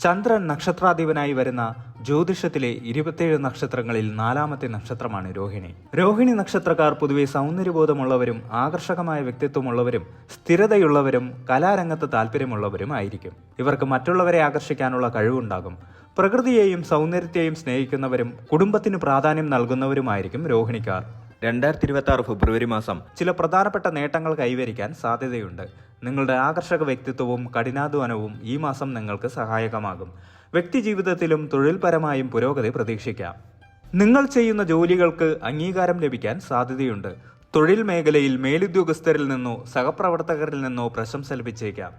ചന്ദ്രൻ നക്ഷത്രാധിപനായി വരുന്ന ജ്യോതിഷത്തിലെ 27 നക്ഷത്രങ്ങളിൽ 4ാമത്തെ നക്ഷത്രമാണ് രോഹിണി. രോഹിണി നക്ഷത്രക്കാർ പൊതുവെ സൗന്ദര്യബോധമുള്ളവരും ആകർഷകമായ വ്യക്തിത്വമുള്ളവരും സ്ഥിരതയുള്ളവരും കലാരംഗത്ത് താല്പര്യമുള്ളവരും ആയിരിക്കും. ഇവർക്ക് മറ്റുള്ളവരെ ആകർഷിക്കാനുള്ള കഴിവുണ്ടാകും. പ്രകൃതിയെയും സൗന്ദര്യത്തെയും സ്നേഹിക്കുന്നവരും കുടുംബത്തിന് പ്രാധാന്യം നൽകുന്നവരുമായിരിക്കും രോഹിണിക്കാർ. 2026 ഫെബ്രുവരി മാസം ചില പ്രധാനപ്പെട്ട നേട്ടങ്ങൾ കൈവരിക്കാൻ സാധ്യതയുണ്ട്. നിങ്ങളുടെ ആകർഷക വ്യക്തിത്വവും കഠിനാധ്വാനവും ഈ മാസം നിങ്ങൾക്ക് സഹായകമാകും. വ്യക്തിജീവിതത്തിലും തൊഴിൽപരമായും പുരോഗതി പ്രതീക്ഷിക്കാം. നിങ്ങൾ ചെയ്യുന്ന ജോലികൾക്ക് അംഗീകാരം ലഭിക്കാൻ സാധ്യതയുണ്ട്. തൊഴിൽ മേഖലയിൽ മേലുദ്യോഗസ്ഥരിൽ നിന്നോ സഹപ്രവർത്തകരിൽ നിന്നോ പ്രശംസ ലഭിച്ചേക്കാം.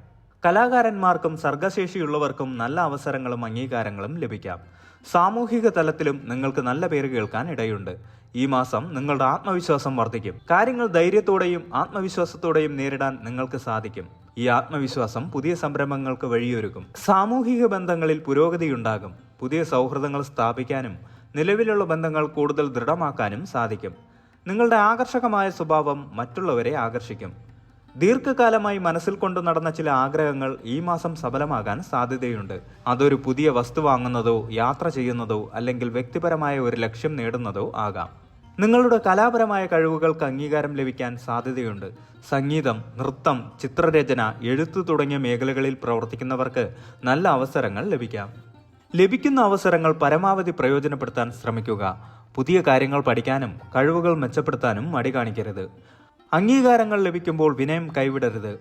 കലാകാരന്മാർക്കും സർഗശേഷിയുള്ളവർക്കും നല്ല അവസരങ്ങളും അംഗീകാരങ്ങളും ലഭിക്കാം. സാമൂഹിക തലത്തിലും നിങ്ങൾക്ക് നല്ല പേര് കേൾക്കാൻ ഇടയുണ്ട്. ഈ മാസം നിങ്ങളുടെ ആത്മവിശ്വാസം വർദ്ധിക്കും. കാര്യങ്ങൾ ധൈര്യത്തോടെയും ആത്മവിശ്വാസത്തോടെയും നേരിടാൻ നിങ്ങൾക്ക് സാധിക്കും. ഈ ആത്മവിശ്വാസം പുതിയ സംരംഭങ്ങൾക്ക് വഴിയൊരുക്കും. സാമൂഹിക ബന്ധങ്ങളിൽ പുരോഗതിയുണ്ടാകും. പുതിയ സൗഹൃദങ്ങൾ സ്ഥാപിക്കാനും നിലവിലുള്ള ബന്ധങ്ങൾ കൂടുതൽ ദൃഢമാക്കാനും സാധിക്കും. നിങ്ങളുടെ ആകർഷകമായ സ്വഭാവം മറ്റുള്ളവരെ ആകർഷിക്കും. ദീർഘകാലമായി മനസ്സിൽ കൊണ്ടു നടന്ന ചില ആഗ്രഹങ്ങൾ ഈ മാസം സഫലമാകാൻ സാധ്യതയുണ്ട്. അതൊരു പുതിയ വസ്തു വാങ്ങുന്നതോ യാത്ര ചെയ്യുന്നതോ അല്ലെങ്കിൽ വ്യക്തിപരമായ ഒരു ലക്ഷ്യം നേടുന്നതോ ആകാം. നിങ്ങളുടെ കലാപരമായ കഴിവുകൾക്ക് അംഗീകാരം ലഭിക്കാൻ സാധ്യതയുണ്ട്. സംഗീതം, നൃത്തം, ചിത്രരചന, എഴുത്ത് തുടങ്ങിയ മേഖലകളിൽ പ്രവർത്തിക്കുന്നവർക്ക് നല്ല അവസരങ്ങൾ ലഭിക്കാം. ലഭിക്കുന്ന അവസരങ്ങൾ പരമാവധി പ്രയോജനപ്പെടുത്താൻ ശ്രമിക്കുക. പുതിയ കാര്യങ്ങൾ പഠിക്കാനും കഴിവുകൾ മെച്ചപ്പെടുത്താനും മടി കാണിക്കരുത്. അംഗീകാരങ്ങൾ ലഭിക്കുമ്പോൾ വിനയം കൈവിടരുത്.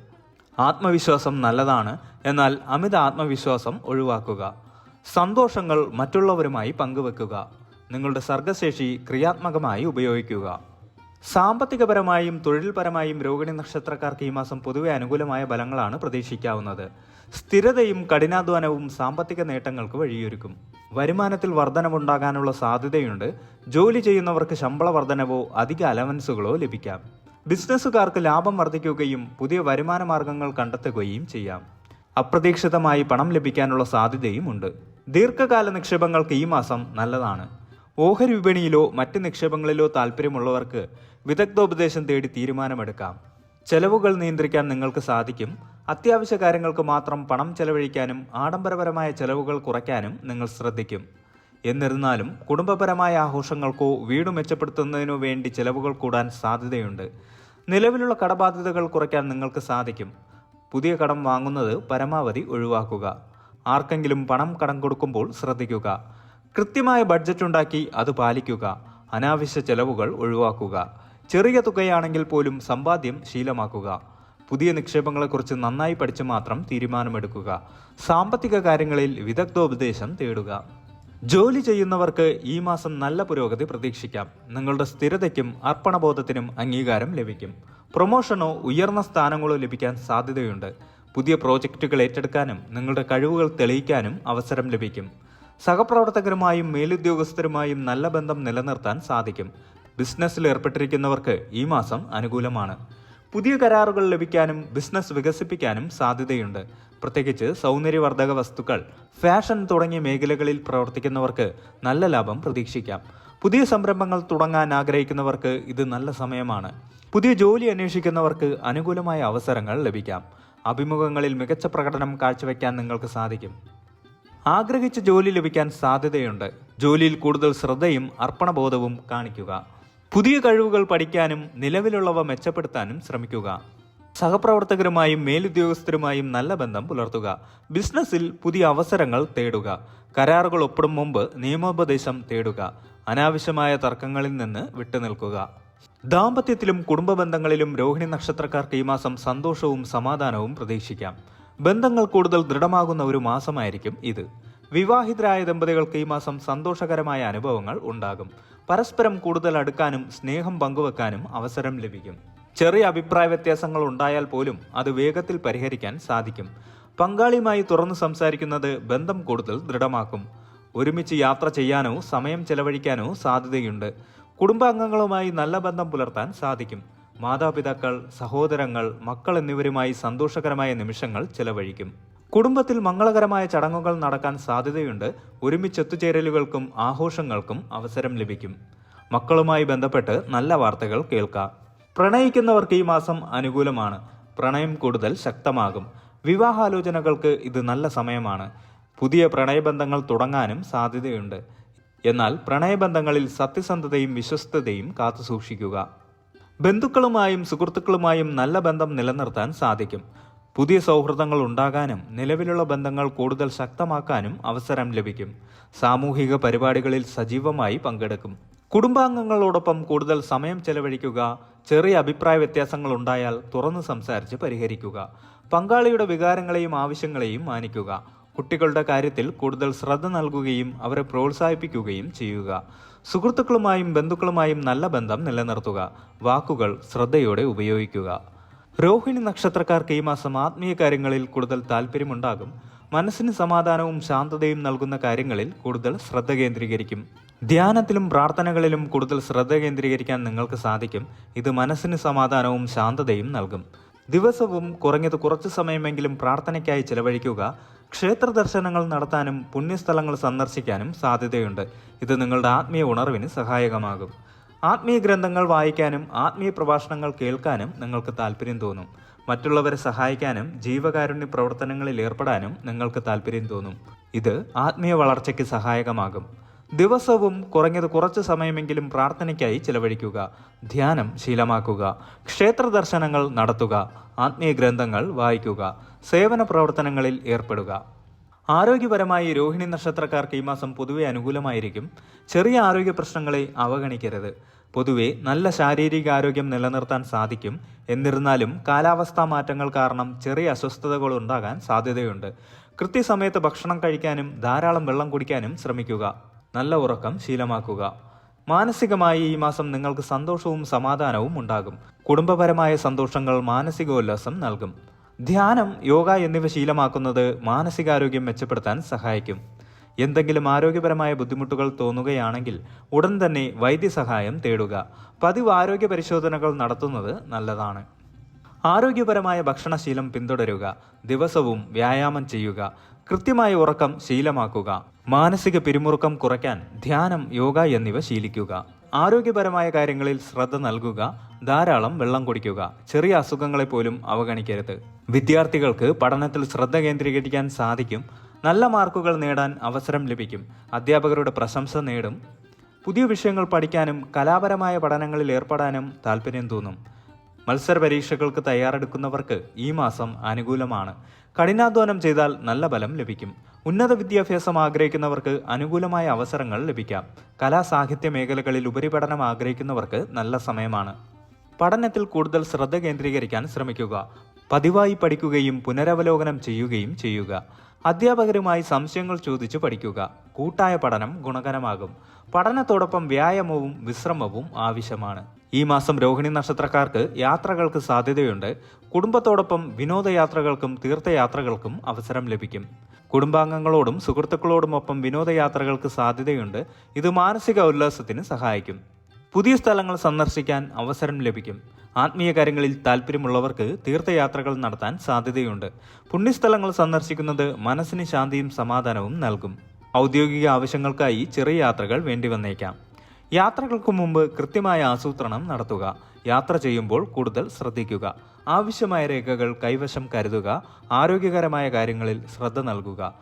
ആത്മവിശ്വാസം നല്ലതാണ്, എന്നാൽ അമിത ആത്മവിശ്വാസം ഒഴിവാക്കുക. സന്തോഷങ്ങൾ മറ്റുള്ളവരുമായി പങ്കുവെക്കുക. നിങ്ങളുടെ സർഗശേഷി ക്രിയാത്മകമായി ഉപയോഗിക്കുക. സാമ്പത്തികപരമായും തൊഴിൽപരമായും രോഹിണി നക്ഷത്രക്കാർക്ക് ഈ മാസം പൊതുവെ അനുകൂലമായ ഫലങ്ങളാണ് പ്രതീക്ഷിക്കാവുന്നത്. സ്ഥിരതയും കഠിനാധ്വാനവും സാമ്പത്തിക നേട്ടങ്ങൾക്ക് വഴിയൊരുക്കും. വരുമാനത്തിൽ വർധനവുണ്ടാകാനുള്ള സാധ്യതയുണ്ട്. ജോലി ചെയ്യുന്നവർക്ക് ശമ്പള വർധനവോ അധിക അലവൻസുകളോ ലഭിക്കാം. ബിസിനസ്സുകാർക്ക് ലാഭം വർദ്ധിക്കുകയും പുതിയ വരുമാന മാർഗങ്ങൾ കണ്ടെത്തുകയും ചെയ്യാം. അപ്രതീക്ഷിതമായി പണം ലഭിക്കാനുള്ള സാധ്യതയും ഉണ്ട്. ദീർഘകാല നിക്ഷേപങ്ങൾക്ക് ഈ മാസം നല്ലതാണ്. ഓഹരി വിപണിയിലോ മറ്റ് നിക്ഷേപങ്ങളിലോ താല്പര്യമുള്ളവർക്ക് വിദഗ്ധോപദേശം തേടി തീരുമാനമെടുക്കാം. ചെലവുകൾ നിയന്ത്രിക്കാൻ നിങ്ങൾക്ക് സാധിക്കും. അത്യാവശ്യ കാര്യങ്ങൾക്ക് മാത്രം പണം ചെലവഴിക്കാനും ആഡംബരപരമായ ചെലവുകൾ കുറയ്ക്കാനും നിങ്ങൾ ശ്രദ്ധിക്കും. എന്നിരുന്നാലും കുടുംബപരമായ ആഘോഷങ്ങൾക്കോ വീട് മെച്ചപ്പെടുത്തുന്നതിനോ വേണ്ടി ചെലവുകൾ കൂടാൻ സാധ്യതയുണ്ട്. നിലവിലുള്ള കടബാധ്യതകൾ കുറയ്ക്കാൻ നിങ്ങൾക്ക് സാധിക്കും. പുതിയ കടം വാങ്ങുന്നത് പരമാവധി ഒഴിവാക്കുക. ആർക്കെങ്കിലും പണം കടം കൊടുക്കുമ്പോൾ ശ്രദ്ധിക്കുക. കൃത്യമായ ബഡ്ജറ്റ് ഉണ്ടാക്കി അത് പാലിക്കുക. അനാവശ്യ ചെലവുകൾ ഒഴിവാക്കുക. ചെറിയ തുകയാണെങ്കിൽ പോലും സമ്പാദ്യം ശീലമാക്കുക. പുതിയ നിക്ഷേപങ്ങളെക്കുറിച്ച് നന്നായി പഠിച്ച് മാത്രം തീരുമാനമെടുക്കുക. സാമ്പത്തിക കാര്യങ്ങളിൽ വിദഗ്ധോപദേശം തേടുക. ജോലി ചെയ്യുന്നവർക്ക് ഈ മാസം നല്ല പുരോഗതി പ്രതീക്ഷിക്കാം. നിങ്ങളുടെ സ്ഥിരതയ്ക്കും അർപ്പണബോധത്തിനും അംഗീകാരം ലഭിക്കും. പ്രൊമോഷനോ ഉയർന്ന സ്ഥാനങ്ങളോ ലഭിക്കാൻ സാധ്യതയുണ്ട്. പുതിയ പ്രോജക്റ്റുകൾ ഏറ്റെടുക്കാനും നിങ്ങളുടെ കഴിവുകൾ തെളിയിക്കാനും അവസരം ലഭിക്കും. സഹപ്രവർത്തകരുമായും മേലുദ്യോഗസ്ഥരുമായും നല്ല ബന്ധം നിലനിർത്താൻ സാധിക്കും. ബിസിനസ്സിൽ ഏർപ്പെട്ടിരിക്കുന്നവർക്ക് ഈ മാസം അനുകൂലമാണ്. പുതിയ കരാറുകൾ ലഭിക്കാനും ബിസിനസ് വികസിപ്പിക്കാനും സാധ്യതയുണ്ട്. പ്രത്യേകിച്ച് സൗന്ദര്യവർദ്ധക വസ്തുക്കൾ, ഫാഷൻ തുടങ്ങിയ മേഖലകളിൽ പ്രവർത്തിക്കുന്നവർക്ക് നല്ല ലാഭം പ്രതീക്ഷിക്കാം. പുതിയ സംരംഭങ്ങൾ തുടങ്ങാൻ ആഗ്രഹിക്കുന്നവർക്ക് ഇത് നല്ല സമയമാണ്. പുതിയ ജോലി അന്വേഷിക്കുന്നവർക്ക് അനുകൂലമായ അവസരങ്ങൾ ലഭിക്കാം. അഭിമുഖങ്ങളിൽ മികച്ച പ്രകടനം കാഴ്ചവെക്കാൻ നിങ്ങൾക്ക് സാധിക്കും. ആഗ്രഹിച്ച ജോലി ലഭിക്കാൻ സാധ്യതയുണ്ട്. ജോലിയിൽ കൂടുതൽ ശ്രദ്ധയും അർപ്പണബോധവും കാണിക്കുക. പുതിയ കഴിവുകൾ പഠിക്കാനും നിലവിലുള്ളവ മെച്ചപ്പെടുത്താനും ശ്രമിക്കുക. സഹപ്രവർത്തകരുമായും മേലുദ്യോഗസ്ഥരുമായും നല്ല ബന്ധം പുലർത്തുക. ബിസിനസ്സിൽ പുതിയ അവസരങ്ങൾ തേടുക. കരാറുകൾ ഒപ്പിടും മുമ്പ് നിയമോപദേശം തേടുക. അനാവശ്യമായ തർക്കങ്ങളിൽ നിന്ന് വിട്ടുനിൽക്കുക. ദാമ്പത്യത്തിലും കുടുംബ ബന്ധങ്ങളിലും രോഹിണി നക്ഷത്രക്കാർക്ക് ഈ മാസം സന്തോഷവും സമാധാനവും പ്രതീക്ഷിക്കാം. ബന്ധങ്ങൾ കൂടുതൽ ദൃഢമാകുന്ന ഒരു മാസമായിരിക്കും ഇത്. വിവാഹിതരായ ദമ്പതികൾക്ക് ഈ മാസം സന്തോഷകരമായ അനുഭവങ്ങൾ ഉണ്ടാകും. പരസ്പരം കൂടുതൽ അടുക്കാനും സ്നേഹം പങ്കുവെക്കാനും അവസരം ലഭിക്കും. ചെറിയ അഭിപ്രായ വ്യത്യാസങ്ങൾ ഉണ്ടായാൽ പോലും അത് വേഗത്തിൽ പരിഹരിക്കാൻ സാധിക്കും. പങ്കാളിയുമായി തുറന്നു സംസാരിക്കുന്നത് ബന്ധം കൂടുതൽ ദൃഢമാക്കും. ഒരുമിച്ച് യാത്ര ചെയ്യാനോ സമയം ചെലവഴിക്കാനോ സാധ്യതയുണ്ട്. കുടുംബാംഗങ്ങളുമായി നല്ല ബന്ധം പുലർത്താൻ സാധിക്കും. മാതാപിതാക്കൾ, സഹോദരങ്ങൾ, മക്കൾ എന്നിവരുമായി സന്തോഷകരമായ നിമിഷങ്ങൾ ചെലവഴിക്കും. കുടുംബത്തിൽ മംഗളകരമായ ചടങ്ങുകൾ നടക്കാൻ സാധ്യതയുണ്ട്. ഒരുമിച്ചൊത്തുചേരലുകൾക്കും ആഘോഷങ്ങൾക്കും അവസരം ലഭിക്കും. മക്കളുമായി ബന്ധപ്പെട്ട് നല്ല വാർത്തകൾ കേൾക്കാം. പ്രണയിക്കുന്നവർക്ക് ഈ മാസം അനുകൂലമാണ്. പ്രണയം കൂടുതൽ ശക്തമാകും. വിവാഹാലോചനകൾക്ക് ഇത് നല്ല സമയമാണ്. പുതിയ പ്രണയബന്ധങ്ങൾ തുടങ്ങാനും സാധ്യതയുണ്ട്. എന്നാൽ പ്രണയബന്ധങ്ങളിൽ സത്യസന്ധതയും വിശ്വസ്തതയും കാത്തുസൂക്ഷിക്കുക. ബന്ധുക്കളുമായും സുഹൃത്തുക്കളുമായും നല്ല ബന്ധം നിലനിർത്താൻ സാധിക്കും. പുതിയ സൗഹൃദങ്ങൾ ഉണ്ടാകാനും നിലവിലുള്ള ബന്ധങ്ങൾ കൂടുതൽ ശക്തമാക്കാനും അവസരം ലഭിക്കും. സാമൂഹിക പരിപാടികളിൽ സജീവമായി പങ്കെടുക്കും. കുടുംബാംഗങ്ങളോടൊപ്പം കൂടുതൽ സമയം ചെലവഴിക്കുക. ചെറിയ അഭിപ്രായ വ്യത്യാസങ്ങൾ ഉണ്ടായാൽ തുറന്നു സംസാരിച്ച് പരിഹരിക്കുക. പങ്കാളിയുടെ വികാരങ്ങളെയും ആവശ്യങ്ങളെയും മാനിക്കുക. കുട്ടികളുടെ കാര്യത്തിൽ കൂടുതൽ ശ്രദ്ധ നൽകുകയും അവരെ പ്രോത്സാഹിപ്പിക്കുകയും ചെയ്യുക. സുഹൃത്തുക്കളുമായും ബന്ധുക്കളുമായും നല്ല ബന്ധം നിലനിർത്തുക. വാക്കുകൾ ശ്രദ്ധയോടെ ഉപയോഗിക്കുക. രോഹിണി നക്ഷത്രക്കാർക്ക് ഈ മാസം ആത്മീയ കാര്യങ്ങളിൽ കൂടുതൽ താല്പര്യമുണ്ടാകും. മനസ്സിന് സമാധാനവും ശാന്തതയും നൽകുന്ന കാര്യങ്ങളിൽ കൂടുതൽ ശ്രദ്ധ കേന്ദ്രീകരിക്കും. ധ്യാനത്തിലും പ്രാർത്ഥനകളിലും കൂടുതൽ ശ്രദ്ധ കേന്ദ്രീകരിക്കാൻ നിങ്ങൾക്ക് സാധിക്കും. ഇത് മനസ്സിന് സമാധാനവും ശാന്തതയും നൽകും. ദിവസവും കുറഞ്ഞത് കുറച്ചു സമയമെങ്കിലും പ്രാർത്ഥനയ്ക്കായി ചെലവഴിക്കുക. ക്ഷേത്ര ദർശനങ്ങൾ നടത്താനും പുണ്യസ്ഥലങ്ങൾ സന്ദർശിക്കാനും സാധ്യതയുണ്ട്. ഇത് നിങ്ങളുടെ ആത്മീയ ഉണർവിന് സഹായകമാകും. ആത്മീയ ഗ്രന്ഥങ്ങൾ വായിക്കാനും ആത്മീയ പ്രഭാഷണങ്ങൾ കേൾക്കാനും നിങ്ങൾക്ക് താല്പര്യം തോന്നും. മറ്റുള്ളവരെ സഹായിക്കാനും ജീവകാരുണ്യ പ്രവർത്തനങ്ങളിൽ ഏർപ്പെടാനും നിങ്ങൾക്ക് താല്പര്യം തോന്നും. ഇത് ആത്മീയ വളർച്ചയ്ക്ക് സഹായകമാകും. ദിവസവും കുറഞ്ഞത് കുറച്ച് സമയമെങ്കിലും പ്രാർത്ഥനയ്ക്കായി ചിലവഴിക്കുക. ധ്യാനം ശീലമാക്കുക. ക്ഷേത്ര ദർശനങ്ങൾ നടത്തുക. ആത്മീയ ഗ്രന്ഥങ്ങൾ വായിക്കുക. സേവന പ്രവർത്തനങ്ങളിൽ ഏർപ്പെടുക. ആരോഗ്യപരമായി രോഹിണി നക്ഷത്രക്കാർക്ക് ഈ മാസം പൊതുവെ അനുകൂലമായിരിക്കും. ചെറിയ ആരോഗ്യ പ്രശ്നങ്ങളെ അവഗണിക്കരുത്. പൊതുവെ നല്ല ശാരീരികാരോഗ്യം നിലനിർത്താൻ സാധിക്കും. എന്നിരുന്നാലും കാലാവസ്ഥാ മാറ്റങ്ങൾ കാരണം ചെറിയ അസ്വസ്ഥതകൾ ഉണ്ടാകാൻ സാധ്യതയുണ്ട്. കൃത്യസമയത്ത് ഭക്ഷണം കഴിക്കാനും ധാരാളം വെള്ളം കുടിക്കാനും ശ്രമിക്കുക. നല്ല ഉറക്കം ശീലമാക്കുക. മാനസികമായി ഈ മാസം നിങ്ങൾക്ക് സന്തോഷവും സമാധാനവും ഉണ്ടാകും. കുടുംബപരമായ സന്തോഷങ്ങൾ മാനസികോല്ലാസം നൽകും. ധ്യാനം, യോഗ എന്നിവ ശീലമാക്കുന്നത് മാനസികാരോഗ്യം മെച്ചപ്പെടുത്താൻ സഹായിക്കും. എന്തെങ്കിലും ആരോഗ്യപരമായ ബുദ്ധിമുട്ടുകൾ തോന്നുകയാണെങ്കിൽ ഉടൻ തന്നെ വൈദ്യസഹായം തേടുക. പതിവ് ആരോഗ്യ പരിശോധനകൾ നടത്തുന്നത് നല്ലതാണ്. ആരോഗ്യപരമായ ഭക്ഷണശീലം പിന്തുടരുക. ദിവസവും വ്യായാമം ചെയ്യുക. കൃത്യമായ ഉറക്കം ശീലമാക്കുക. മാനസിക പിരിമുറുക്കം കുറയ്ക്കാൻ ധ്യാനം, യോഗ എന്നിവ ശീലിക്കുക. ആരോഗ്യപരമായ കാര്യങ്ങളിൽ ശ്രദ്ധ നൽകുക. ധാരാളം വെള്ളം കുടിക്കുക. ചെറിയ അസുഖങ്ങളെ പോലും അവഗണിക്കരുത്. വിദ്യാർത്ഥികൾക്ക് പഠനത്തിൽ ശ്രദ്ധ കേന്ദ്രീകരിക്കാൻ സാധിക്കും. നല്ല മാർക്കുകൾ നേടാൻ അവസരം ലഭിക്കും. അധ്യാപകരുടെ പ്രശംസ നേടും. പുതിയ വിഷയങ്ങൾ പഠിക്കാനും കലാപരമായ പഠനങ്ങളിൽ ഏർപ്പെടാനും താല്പര്യം തോന്നും. മത്സര പരീക്ഷകൾക്ക് തയ്യാറെടുക്കുന്നവർക്ക് ഈ മാസം അനുകൂലമാണ്. കഠിനാധ്വാനം ചെയ്താൽ നല്ല ഫലം ലഭിക്കും. ഉന്നത വിദ്യാഭ്യാസം ആഗ്രഹിക്കുന്നവർക്ക് അനുകൂലമായ അവസരങ്ങൾ ലഭിക്കാം. കലാസാഹിത്യ മേഖലകളിൽ ഉപരിപഠനം ആഗ്രഹിക്കുന്നവർക്ക് നല്ല സമയമാണ്. പഠനത്തിൽ കൂടുതൽ ശ്രദ്ധ കേന്ദ്രീകരിക്കാൻ ശ്രമിക്കുക. പതിവായി പഠിക്കുകയും പുനരവലോകനം ചെയ്യുകയും ചെയ്യുക. അധ്യാപകരുമായി സംശയങ്ങൾ ചോദിച്ചു പഠിക്കുക. കൂട്ടായ പഠനം ഗുണകരമാകും. പഠനത്തോടൊപ്പം വ്യായാമവും വിശ്രമവും ആവശ്യമാണ്. ഈ മാസം രോഹിണി നക്ഷത്രക്കാർക്ക് യാത്രകൾക്ക് സാധ്യതയുണ്ട്. കുടുംബത്തോടൊപ്പം വിനോദയാത്രകൾക്കും തീർത്ഥയാത്രകൾക്കും അവസരം ലഭിക്കും. കുടുംബാംഗങ്ങളോടും സുഹൃത്തുക്കളോടുമൊപ്പം വിനോദയാത്രകൾക്ക് സാധ്യതയുണ്ട്. ഇത് മാനസിക ഉല്ലാസത്തിന് സഹായിക്കും. പുതിയ സ്ഥലങ്ങൾ സന്ദർശിക്കാൻ അവസരം ലഭിക്കും. ആത്മീയ കാര്യങ്ങളിൽ താല്പര്യമുള്ളവർക്ക് തീർത്ഥയാത്രകൾ നടത്താൻ സാധ്യതയുണ്ട്. പുണ്യസ്ഥലങ്ങൾ സന്ദർശിക്കുന്നത് മനസ്സിന് ശാന്തിയും സമാധാനവും നൽകും. ഔദ്യോഗിക ആവശ്യങ്ങൾക്കായി ചെറിയ യാത്രകൾ വേണ്ടി വന്നേക്കാം. യാത്രകൾക്ക് മുമ്പ് കൃത്യമായ ആസൂത്രണം നടത്തുക. യാത്ര ചെയ്യുമ്പോൾ കൂടുതൽ ശ്രദ്ധിക്കുക. ആവശ്യമായ രേഖകൾ കൈവശം കരുതുക. ആരോഗ്യകരമായ കാര്യങ്ങളിൽ ശ്രദ്ധ നൽകുക.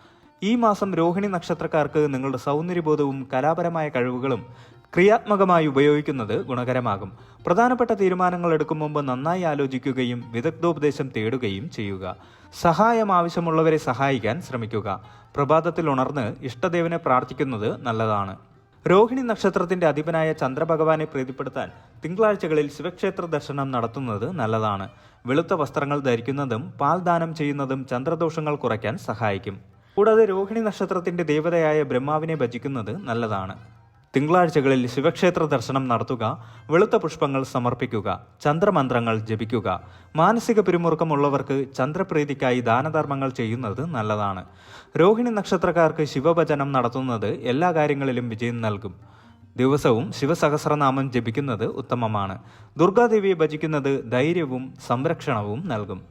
ഈ മാസം രോഹിണി നക്ഷത്രക്കാർക്ക് നിങ്ങളുടെ സൗന്ദര്യബോധവും കലാപരമായ കഴിവുകളും ക്രിയാത്മകമായി ഉപയോഗിക്കുന്നത് ഗുണകരമാകും. പ്രധാനപ്പെട്ട തീരുമാനങ്ങൾ എടുക്കും മുമ്പ് നന്നായി ആലോചിക്കുകയും വിദഗ്ധോപദേശം തേടുകയും ചെയ്യുക. സഹായം ആവശ്യമുള്ളവരെ സഹായിക്കാൻ ശ്രമിക്കുക. പ്രഭാതത്തിൽ ഉണർന്ന് ഇഷ്ടദേവനെ പ്രാർത്ഥിക്കുന്നത് നല്ലതാണ്. രോഹിണി നക്ഷത്രത്തിന്റെ അധിപനായ ചന്ദ്രഭഗവാനെ പ്രീതിപ്പെടുത്താൻ തിങ്കളാഴ്ചകളിൽ ശിവക്ഷേത്ര ദർശനം നടത്തുന്നത് നല്ലതാണ്. വെളുത്ത വസ്ത്രങ്ങൾ ധരിക്കുന്നതും പാൽ ദാനം ചെയ്യുന്നതും ചന്ദ്രദോഷങ്ങൾ കുറയ്ക്കാൻ സഹായിക്കും. കൂടാതെ രോഹിണി നക്ഷത്രത്തിന്റെ ദേവതയായ ബ്രഹ്മാവിനെ ഭജിക്കുന്നത് നല്ലതാണ്. തിങ്കളാഴ്ചകളിൽ ശിവക്ഷേത്ര ദർശനം നടത്തുക. വെളുത്ത പുഷ്പങ്ങൾ സമർപ്പിക്കുക. ചന്ദ്രമന്ത്രങ്ങൾ ജപിക്കുക. മാനസിക പിരിമുറുക്കമുള്ളവർക്ക് ചന്ദ്രപ്രീതിക്കായി ദാനധർമ്മങ്ങൾ ചെയ്യുന്നത് നല്ലതാണ്. രോഹിണി നക്ഷത്രക്കാർക്ക് ശിവഭജനം നടത്തുന്നത് എല്ലാ കാര്യങ്ങളിലും വിജയം നൽകും. ദിവസവും ശിവസഹസ്രനാമം ജപിക്കുന്നത് ഉത്തമമാണ്. ദുർഗാദേവിയെ ഭജിക്കുന്നത് ധൈര്യവും സംരക്ഷണവും നൽകും.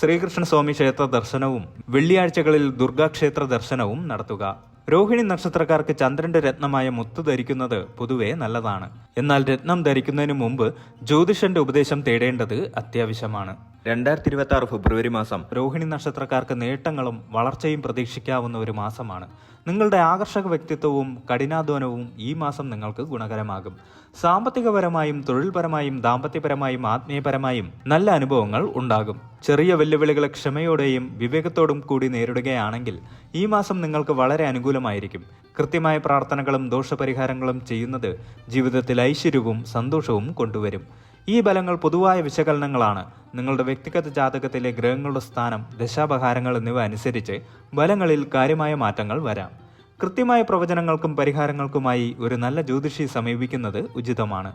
ശ്രീകൃഷ്ണസ്വാമി ക്ഷേത്ര ദർശനവും വെള്ളിയാഴ്ചകളിൽ ദുർഗാക്ഷേത്ര ദർശനവും നടത്തുക. രോഹിണി നക്ഷത്രക്കാർക്ക് ചന്ദ്രന്റെ രത്നമായ മുത്ത് ധരിക്കുന്നത് പൊതുവെ നല്ലതാണ്. എന്നാൽ രത്നം ധരിക്കുന്നതിന് മുമ്പ് ജ്യോതിഷന്റെ ഉപദേശം തേടേണ്ടത് അത്യാവശ്യമാണ്. 2026 ഫെബ്രുവരി മാസം രോഹിണി നക്ഷത്രക്കാർക്ക് നേട്ടങ്ങളും വളർച്ചയും പ്രതീക്ഷിക്കാവുന്ന ഒരു മാസമാണ്. നിങ്ങളുടെ ആകർഷക വ്യക്തിത്വവും കഠിനാധ്വാനവും ഈ മാസം നിങ്ങൾക്ക് ഗുണകരമാകും. സാമ്പത്തികപരമായും തൊഴിൽപരമായും ദാമ്പത്യപരമായും ആത്മീയപരമായും നല്ല അനുഭവങ്ങൾ ഉണ്ടാകും. ചെറിയ വെല്ലുവിളികളെ ക്ഷമയോടെയും വിവേകത്തോടും കൂടി നേരിടുകയാണെങ്കിൽ ഈ മാസം നിങ്ങൾക്ക് വളരെ അനുകൂലമായിരിക്കും. കൃത്യമായ പ്രാർത്ഥനകളും ദോഷപരിഹാരങ്ങളും ചെയ്യുന്നത് ജീവിതത്തിൽ ഐശ്വര്യവും സന്തോഷവും കൊണ്ടുവരും. ഈ ബലങ്ങൾ പൊതുവായ വിശകലനങ്ങളാണ്. നിങ്ങളുടെ വ്യക്തിഗത ജാതകത്തിലെ ഗ്രഹങ്ങളുടെ സ്ഥാനം, ദശാപഹാരങ്ങൾ എന്നിവ അനുസരിച്ച് ബലങ്ങളിൽ കാര്യമായ മാറ്റങ്ങൾ വരാം. കൃത്യമായ പ്രവചനങ്ങൾക്കും പരിഹാരങ്ങൾക്കുമായി ഒരു നല്ല ജ്യോതിഷിയെ സമീപിക്കുന്നത് ഉചിതമാണ്.